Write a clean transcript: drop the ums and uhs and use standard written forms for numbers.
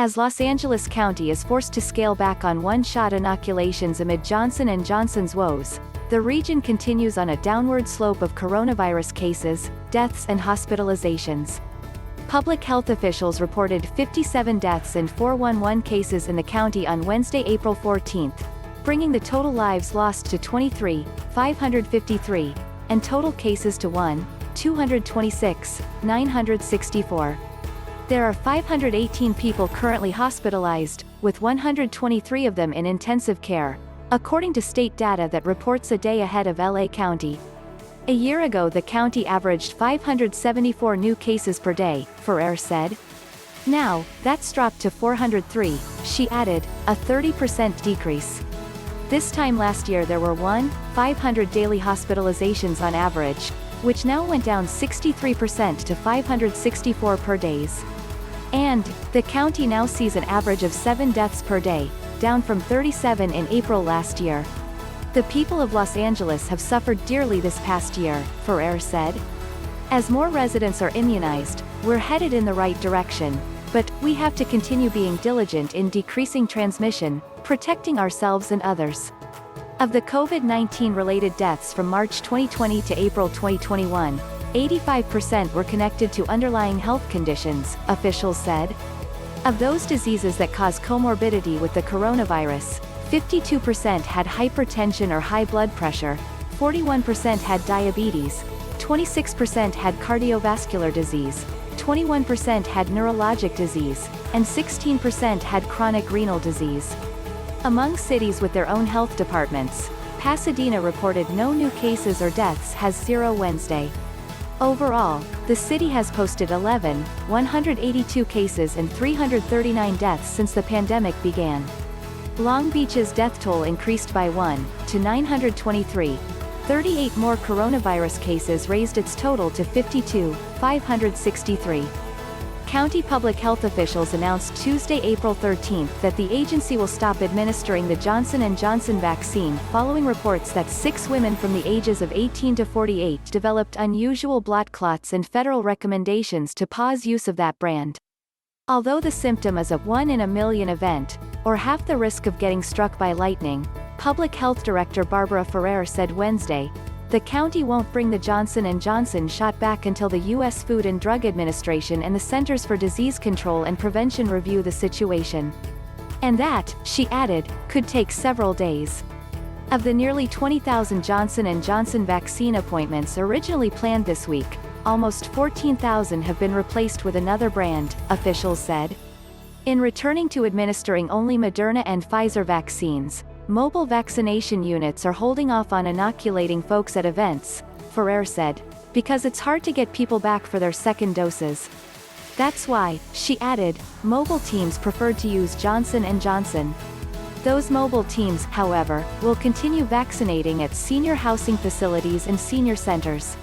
as Los Angeles County is forced to scale back on one-shot inoculations amid Johnson & Johnson's woes, the region continues on a downward slope of coronavirus cases, deaths and hospitalizations. Public health officials reported 57 deaths and 411 cases in the county on Wednesday, April 14, bringing the total lives lost to 23,553, and total cases to 1,226,964. There are 518 people currently hospitalized, with 123 of them in intensive care, according to state data that reports a day ahead of LA County. A year ago the county averaged 574 new cases per day, Ferrer said. Now, that's dropped to 403, she added, a 30% decrease. This time last year there were 1,500 daily hospitalizations on average, which now went down 63% to 564 per days. And, the county now sees an average of 7 deaths per day, down from 37 in April last year. The people of Los Angeles have suffered dearly this past year, Ferrer said. As more residents are immunized, we're headed in the right direction, but we have to continue being diligent in decreasing transmission, protecting ourselves and others. Of the COVID-19 related deaths from March 2020 to April 2021, 85% were connected to underlying health conditions, officials said. Of those diseases that cause comorbidity with the coronavirus, 52% had hypertension or high blood pressure, 41% had diabetes, 26% had cardiovascular disease, 21% had neurologic disease, and 16% had chronic renal disease. Among cities with their own health departments, Pasadena reported no new cases or deaths has 0 Wednesday. Overall, the city has posted 182 cases and 339 deaths since the pandemic began. Long Beach's death toll increased by 1 to 923. 38 more coronavirus cases raised its total to 52,563. County public health officials announced Tuesday, April 13, that the agency will stop administering the Johnson & Johnson vaccine following reports that 6 women from the ages of 18 to 48 developed unusual blot clots and federal recommendations to pause use of that brand. Although the symptom is a 1 in a million event, or half the risk of getting struck by lightning, Public Health Director Barbara Ferrer said Wednesday, the county won't bring the Johnson & Johnson shot back until the U.S. Food and Drug Administration and the Centers for Disease Control and Prevention review the situation. And that, she added, could take several days. Of the nearly 20,000 Johnson & Johnson vaccine appointments originally planned this week, almost 14,000 have been replaced with another brand, officials said. In returning to administering only Moderna and Pfizer vaccines, mobile vaccination units are holding off on inoculating folks at events, Ferrer said, because it's hard to get people back for their second doses. That's why, she added, mobile teams preferred to use Johnson & Johnson. Those mobile teams, however, will continue vaccinating at senior housing facilities and senior centers.